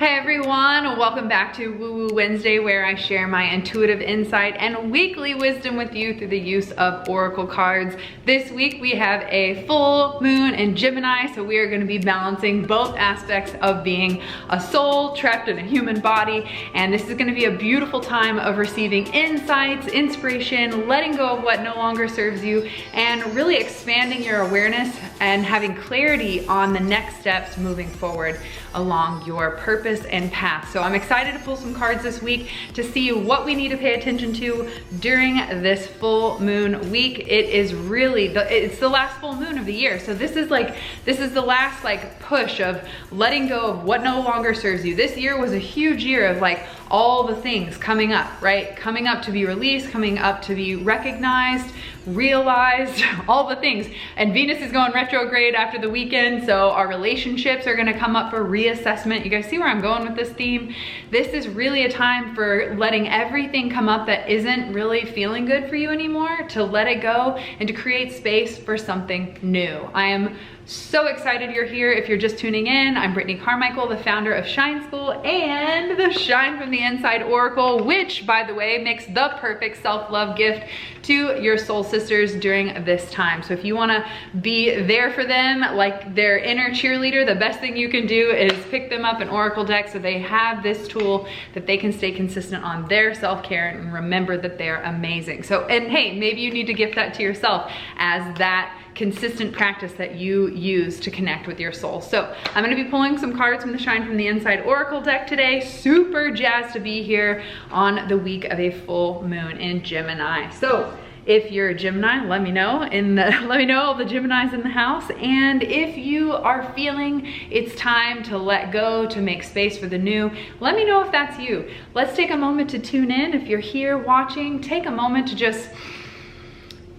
Hey everyone, welcome back to Woo Woo Wednesday, where I share my intuitive insight and weekly wisdom with you through the use of oracle cards. This week we have a full moon in Gemini, so we are going to be balancing both aspects of being a soul trapped in a human body, and this is going to be a beautiful time of receiving insights, inspiration, letting go of what no longer serves you, and really expanding your awareness and having clarity on the next steps moving forward along your purpose and path. So I'm excited to pull some cards this week to see what we need to pay attention to during this full moon week. It is really, it's the last full moon of the year. So this is the last push of letting go of what no longer serves you. This year was a huge year of all the things coming up, right? Coming up to be released, coming up to be recognized, realized, all the things. And Venus is going retrograde after the weekend, so our relationships are gonna come up for reassessment. You guys see where I'm going with this theme? This is really a time for letting everything come up that isn't really feeling good for you anymore, to let it go and to create space for something new. I am so excited you're here. If you're just tuning in, I'm Brittney Carmichael, the founder of Shine School and the Shine from the Inside Oracle, which, by the way, makes the perfect self-love gift to your soul sisters during this time. So if you wanna be there for them, like their inner cheerleader, the best thing you can do is pick them up an oracle deck so they have this tool that they can stay consistent on their self-care and remember that they're amazing. So, and hey, maybe you need to gift that to yourself as that consistent practice that you use to connect with your soul. So I'm gonna be pulling some cards from the Shine from the Inside Oracle deck today. Super jazzed to be here on the week of a full moon in Gemini. So if you're a Gemini, let me know all the Geminis in the house. And if you are feeling it's time to let go, to make space for the new, let me know if that's you. Let's take a moment to tune in. If you're here watching, take a moment to just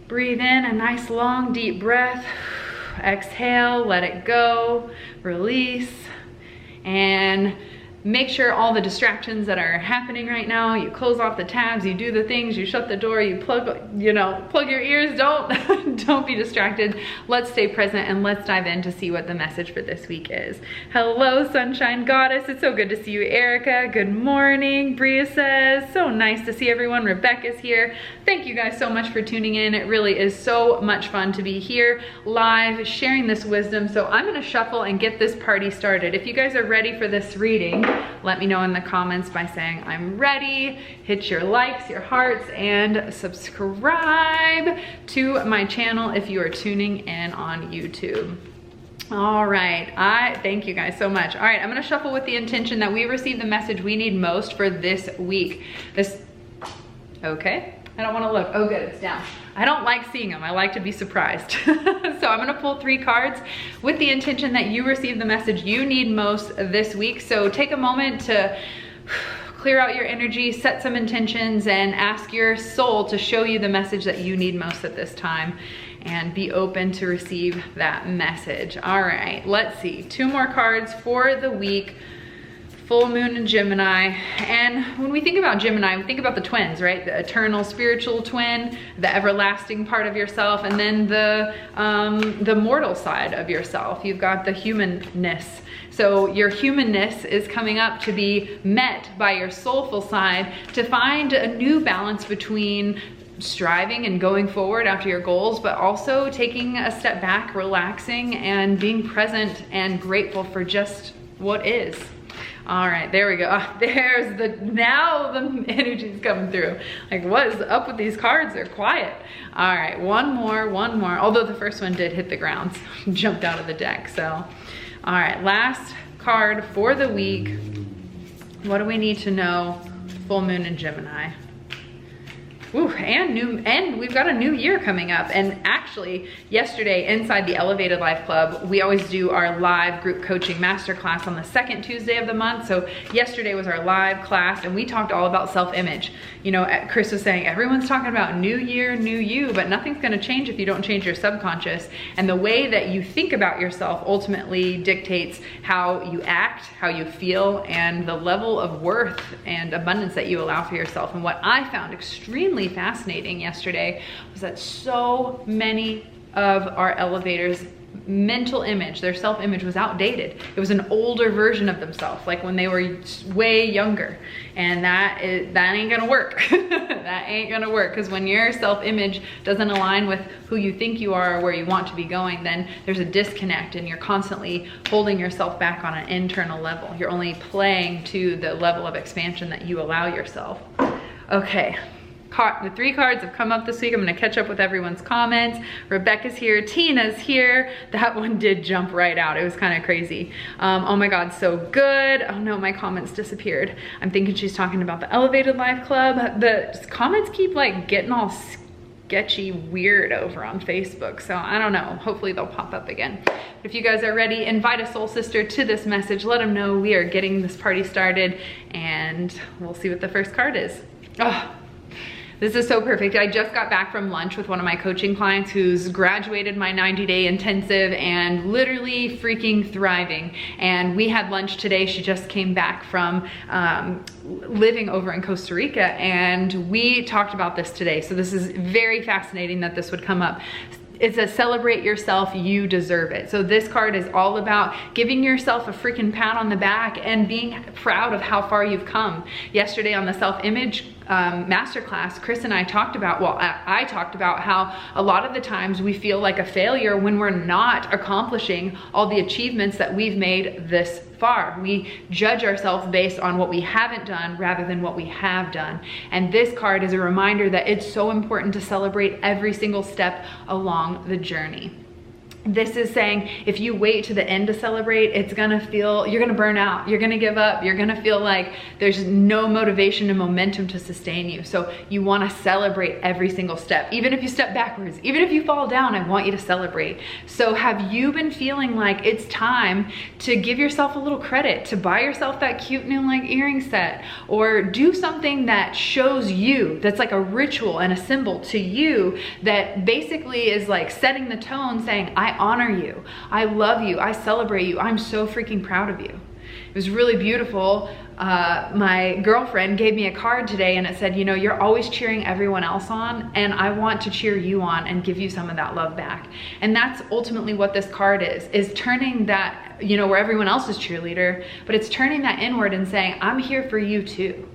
breathe in a nice long deep breath, exhale, let it go, release, and make sure all the distractions that are happening right now, you close off the tabs, you do the things, you shut the door, you plug your ears, don't be distracted. Let's stay present and let's dive in to see what the message for this week is. Hello, Sunshine Goddess. It's so good to see you, Erica. Good morning. Bria says, so nice to see everyone. Rebecca's here. Thank you guys so much for tuning in. It really is so much fun to be here live sharing this wisdom. So I'm gonna shuffle and get this party started. If you guys are ready for this reading, let me know in the comments by saying I'm ready. Hit your likes, your hearts, and subscribe to my channel if you are tuning in on YouTube. All right, thank you guys so much. All right, I'm gonna shuffle with the intention that we receive the message we need most for this week. Okay, I don't wanna look. Oh good, it's down. I don't like seeing them. I like to be surprised. So I'm gonna pull 3 cards with the intention that you receive the message you need most this week. So take a moment to clear out your energy, set some intentions, and ask your soul to show you the message that you need most at this time, and be open to receive that message. All right, let's see. 2 more cards for the week. Full moon in Gemini. And when we think about Gemini, we think about the twins, right? The eternal spiritual twin, the everlasting part of yourself, and then the mortal side of yourself. You've got the humanness. So your humanness is coming up to be met by your soulful side to find a new balance between striving and going forward after your goals, but also taking a step back, relaxing, and being present and grateful for just what is. All right, there we go. Now the energy's coming through. Like, what is up with these cards? They're quiet. All right, one more. Although the first one did hit the ground, jumped out of the deck. So, all right, last card for the week. What do we need to know? Full moon in Gemini. Ooh, and we've got a new year coming up. And actually, yesterday inside the Elevated Life Club, we always do our live group coaching masterclass on the 2nd Tuesday of the month. So yesterday was our live class, and we talked all about self-image. You know, Chris was saying, everyone's talking about new year, new you, but nothing's gonna change if you don't change your subconscious. And the way that you think about yourself ultimately dictates how you act, how you feel, and the level of worth and abundance that you allow for yourself. And what I found extremely fascinating yesterday was that so many of our elevators mental image, their self-image was outdated. It was an older version of themselves, like when they were way younger. And that ain't gonna work. That ain't gonna work, because when your self-image doesn't align with who you think you are or where you want to be going, then there's a disconnect and you're constantly holding yourself back on an internal level. You're only playing to the level of expansion that you allow yourself. Okay. The 3 cards have come up this week. I'm gonna catch up with everyone's comments. Rebecca's here, Tina's here. That one did jump right out. It was kind of crazy. Oh my God, so good. Oh no, my comments disappeared. I'm thinking she's talking about the Elevated Life Club. The comments keep like getting all sketchy weird over on Facebook. So I don't know, hopefully they'll pop up again. If you guys are ready, invite a soul sister to this message. Let them know we are getting this party started, and we'll see what the first card is. Oh, this is so perfect. I just got back from lunch with one of my coaching clients who's graduated my 90-day intensive and literally freaking thriving. And we had lunch today. She just came back from living over in Costa Rica, and we talked about this today. So this is very fascinating that this would come up. It's a celebrate yourself, you deserve it. So this card is all about giving yourself a freaking pat on the back and being proud of how far you've come. Yesterday on the self-image masterclass, Chris and I talked about, well, I talked about how a lot of the times we feel like a failure when we're not accomplishing all the achievements that we've made this far. We judge ourselves based on what we haven't done rather than what we have done. And this card is a reminder that it's so important to celebrate every single step along the journey. This is saying if you wait to the end to celebrate, it's gonna feel, you're gonna burn out, you're gonna give up, you're gonna feel like there's no motivation and momentum to sustain you. So you wanna celebrate every single step. Even if you step backwards, even if you fall down, I want you to celebrate. So have you been feeling like it's time to give yourself a little credit, to buy yourself that cute new like earring set, or do something that shows you, that's like a ritual and a symbol to you that basically is like setting the tone, saying, I honor you, I love you, I celebrate you, I'm so freaking proud of you. It was really beautiful. My girlfriend gave me a card today and it said, you know, you're always cheering everyone else on, and I want to cheer you on and give you some of that love back. And that's ultimately what this card is turning that, you know, where everyone else is cheerleader, but it's turning that inward and saying, I'm here for you too.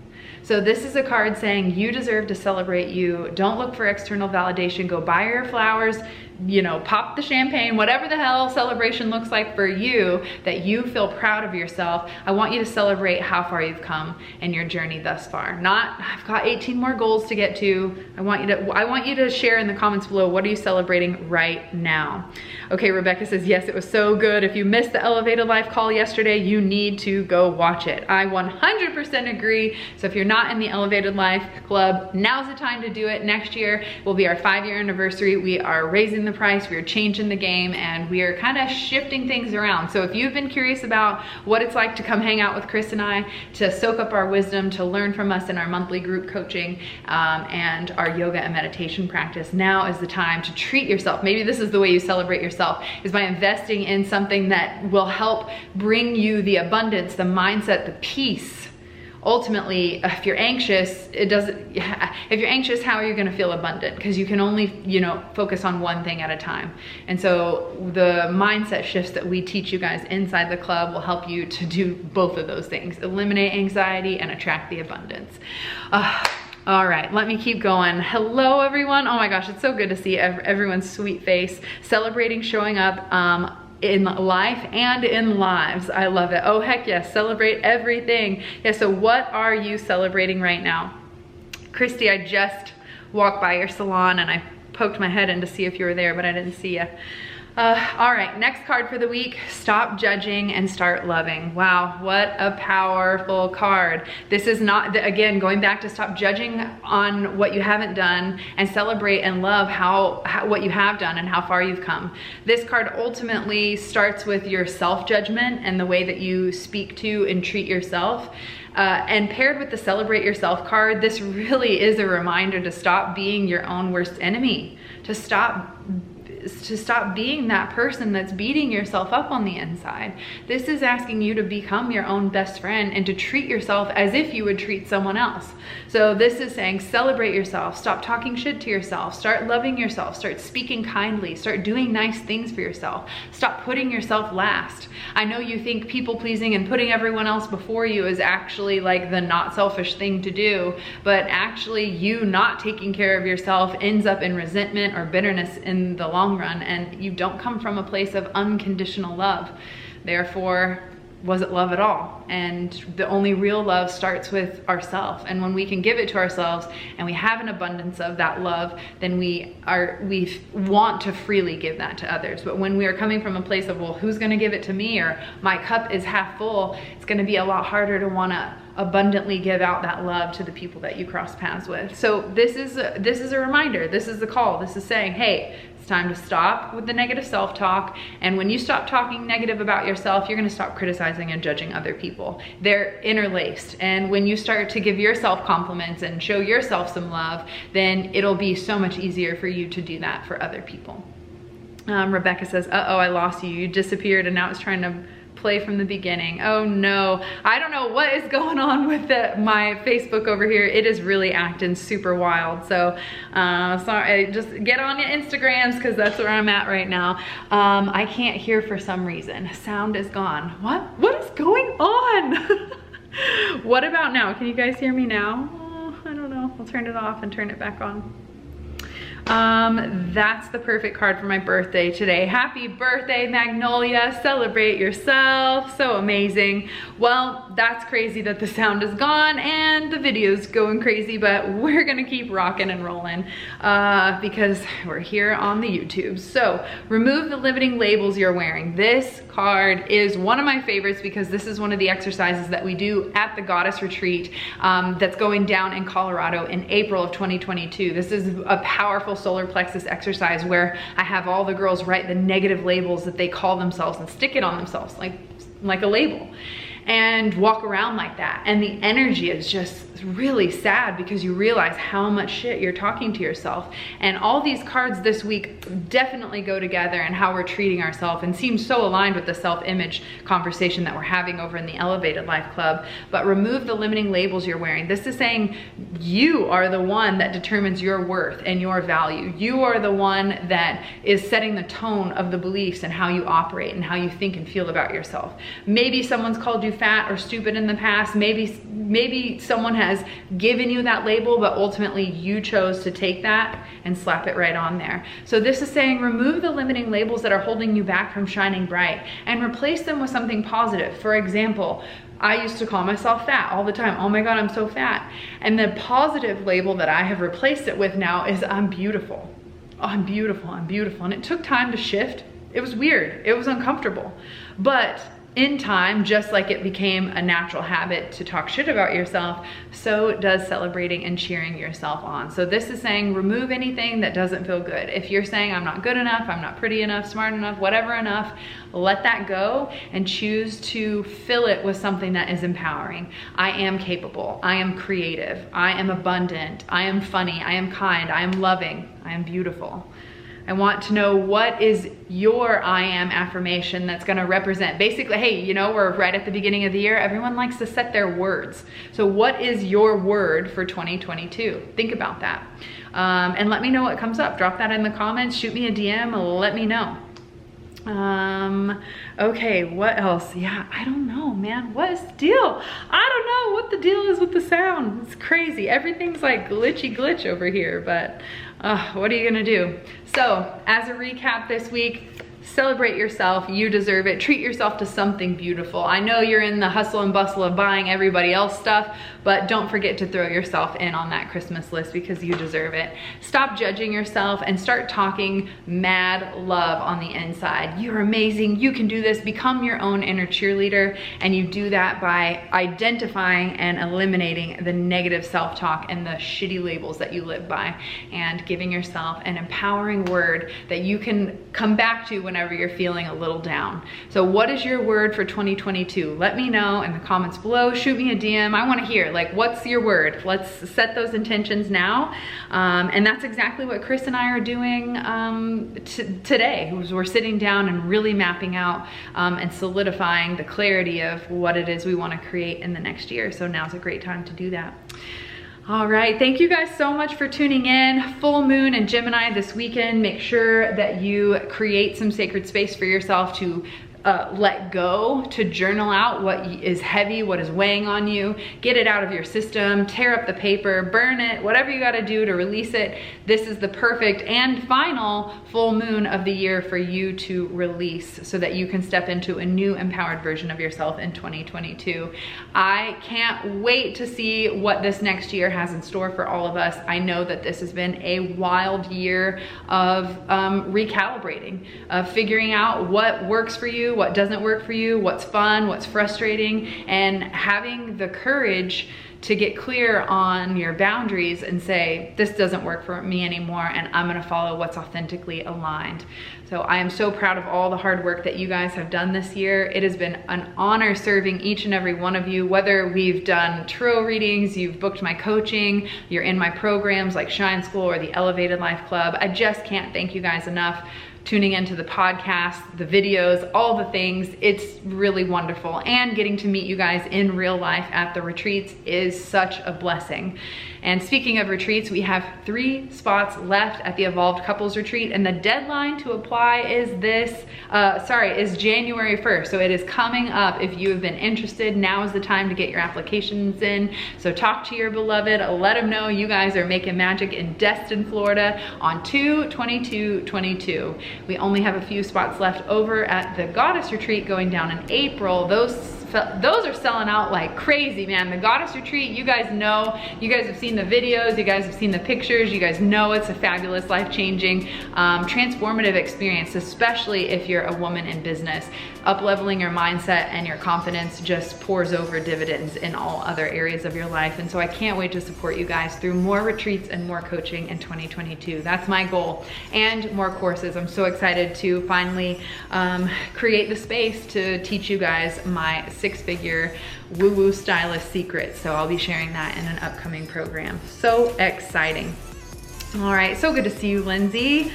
So this is a card saying you deserve to celebrate you. Don't look for external validation. Go buy your flowers, you know, pop the champagne, whatever the hell celebration looks like for you, that you feel proud of yourself. I want you to celebrate how far you've come in your journey thus far. Not, I've got 18 more goals to get to. I want you to share in the comments below, what are you celebrating right now? Okay, Rebecca says, yes, it was so good. If you missed the Elevated Life call yesterday, you need to go watch it. I 100% agree. So if you're not in the Elevated Life Club, now's the time to do it. Next year will be our 5-year anniversary. We are raising the price, we are changing the game, and we are kind of shifting things around. So if you've been curious about what it's like to come hang out with Chris and I, to soak up our wisdom, to learn from us in our monthly group coaching and our yoga and meditation practice, now is the time to treat yourself. Maybe this is the way you celebrate yourself, is by investing in something that will help bring you the abundance, the mindset, the peace. Ultimately, if you're anxious, if you're anxious, how are you gonna feel abundant? Because you can only, you know, focus on one thing at a time. And so the mindset shifts that we teach you guys inside the club will help you to do both of those things: eliminate anxiety and attract the abundance. All right, let me keep going. Hello, everyone. Oh my gosh, it's so good to see everyone's sweet face, celebrating, showing up in life and in lives. I love it. Oh, heck yes, celebrate everything. Yeah, so what are you celebrating right now? Christy, I just walked by your salon and I poked my head in to see if you were there, but I didn't see you. All right, next card for the week, stop judging and start loving. Wow, what a powerful card. This is not, again, going back to stop judging on what you haven't done and celebrate and love what you have done and how far you've come. This card ultimately starts with your self-judgment and the way that you speak to and treat yourself. And paired with the celebrate yourself card, this really is a reminder to stop being your own worst enemy, to stop to stop being that person that's beating yourself up on the inside. This is asking you to become your own best friend and to treat yourself as if you would treat someone else. So this is saying celebrate yourself, stop talking shit to yourself, start loving yourself, start speaking kindly, start doing nice things for yourself, stop putting yourself last. I know you think people pleasing and putting everyone else before you is actually like the not selfish thing to do, but actually you not taking care of yourself ends up in resentment or bitterness in the long run, and you don't come from a place of unconditional love. Therefore, was it love at all? And the only real love starts with ourselves. And when we can give it to ourselves and we have an abundance of that love, then we want to freely give that to others. But when we are coming from a place of, well, who's gonna give it to me? Or my cup is half full, it's gonna be a lot harder to wanna abundantly give out that love to the people that you cross paths with. So this is a reminder, this is the call, this is saying, hey, time to stop with the negative self-talk. And when you stop talking negative about yourself, you're going to stop criticizing and judging other people. They're interlaced. And when you start to give yourself compliments and show yourself some love, then it'll be so much easier for you to do that for other people. Rebecca says, uh-oh, I lost you. You disappeared and now it's trying to play from the beginning. Oh no, I don't know what is going on with my Facebook over here. It is really acting super wild. So sorry, just get on your Instagrams because that's where I'm at right now. I can't hear for some reason. Sound is gone. What is going on? What about now? Can you guys hear me now? Oh, I don't know. I'll turn it off and turn it back on. That's the perfect card for my birthday today. Happy birthday, Magnolia. Celebrate yourself. So amazing. Well, that's crazy that the sound is gone and the video's going crazy, but we're gonna keep rocking and rolling because we're here on the YouTube. So remove the limiting labels you're wearing. This card is one of my favorites because this is one of the exercises that we do at the Goddess Retreat that's going down in Colorado in April of 2022. This is a powerful solar plexus exercise where I have all the girls write the negative labels that they call themselves and stick it on themselves like a label and walk around like that. And the energy is just really sad because you realize how much shit you're talking to yourself. And all these cards this week definitely go together and how we're treating ourselves and seem so aligned with the self-image conversation that we're having over in the Elevated Life Club. But remove the limiting labels you're wearing. This is saying you are the one that determines your worth and your value. You are the one that is setting the tone of the beliefs and how you operate and how you think and feel about yourself. Maybe someone's called you fat or stupid in the past. Maybe someone has given you that label, but ultimately you chose to take that and slap it right on there. So this is saying remove the limiting labels that are holding you back from shining bright and replace them with something positive. For example, I used to call myself fat all the time. Oh my God, I'm so fat. And the positive label that I have replaced it with now is I'm beautiful. Oh, I'm beautiful, I'm beautiful. And it took time to shift. It was weird, it was uncomfortable. But in time, just like it became a natural habit to talk shit about yourself, so does celebrating and cheering yourself on. So this is saying remove anything that doesn't feel good. If you're saying I'm not good enough, I'm not pretty enough, smart enough, whatever enough, let that go and choose to fill it with something that is empowering. I am capable, I am creative, I am abundant, I am funny, I am kind, I am loving, I am beautiful. I want to know what is your I am affirmation that's gonna represent. Basically, hey, you know, we're right at the beginning of the year. Everyone likes to set their words. So what is your word for 2022? Think about that. And let me know what comes up. Drop that in the comments, shoot me a DM, let me know. Okay, what else? Yeah, I don't know, man. What is the deal? I don't know what the deal is with the sound. It's crazy. Everything's like glitch over here, but what are you gonna do? So, as a recap this week, celebrate yourself, you deserve it. Treat yourself to something beautiful. I know you're in the hustle and bustle of buying everybody else stuff, but don't forget to throw yourself in on that Christmas list because you deserve it. Stop judging yourself and start talking mad love on the inside. You're amazing, you can do this. Become your own inner cheerleader, and you do that by identifying and eliminating the negative self-talk and the shitty labels that you live by, and giving yourself an empowering word that you can come back to whenever you're feeling a little down. So what is your word for 2022? Let me know in the comments below. Shoot me a DM. I want to hear, like, what's your word? Let's set those intentions now. And that's exactly what Chris and I are doing today. We're sitting down and really mapping out and solidifying the clarity of what it is we want to create in the next year. So now's a great time to do that. All right, thank you guys so much for tuning in. Full moon in Gemini this weekend. Make sure that you create some sacred space for yourself to let go, to journal out what is heavy, what is weighing on you, get it out of your system, tear up the paper, burn it, whatever you gotta do to release it. This is the perfect and final full moon of the year for you to release so that you can step into a new empowered version of yourself in 2022. I can't wait to see what this next year has in store for all of us. I know that this has been a wild year of recalibrating, of figuring out what works for you, what doesn't work for you, what's fun, what's frustrating, and having the courage to get clear on your boundaries and say, this doesn't work for me anymore, and I'm gonna follow what's authentically aligned. So I am so proud of all the hard work that you guys have done this year. It has been an honor serving each and every one of you, whether we've done tarot readings, you've booked my coaching, you're in my programs like Shine School or the Elevated Life Club. I just can't thank you guys enough. Tuning into the podcast, the videos, all the things. It's really wonderful. And getting to meet you guys in real life at the retreats is such a blessing. And speaking of retreats, we have 3 spots left at the Evolved Couples Retreat, and the deadline to apply is is January 1st. So it is coming up. If you have been interested, now is the time to get your applications in. So talk to your beloved, let them know you guys are making magic in Destin, Florida on 2/22/22. We only have a few spots left over at the Goddess Retreat going down in April. Those are selling out like crazy, man. The Goddess Retreat, you guys know, you guys have seen the videos, you guys have seen the pictures, you guys know it's a fabulous, life-changing, transformative experience, especially if you're a woman in business. Up-leveling your mindset and your confidence just pours over dividends in all other areas of your life. And so I can't wait to support you guys through more retreats and more coaching in 2022. That's my goal. And more courses. I'm so excited to finally create the space to teach you guys my 6-figure woo-woo stylist secrets. So I'll be sharing that in an upcoming program. So exciting. All right, so good to see you, Lindsay.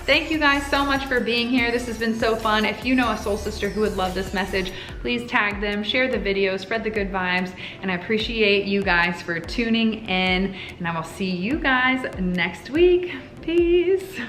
Thank you guys so much for being here. This has been so fun. If you know a soul sister who would love this message, please tag them, share the video, spread the good vibes, and I appreciate you guys for tuning in, and I will see you guys next week. Peace.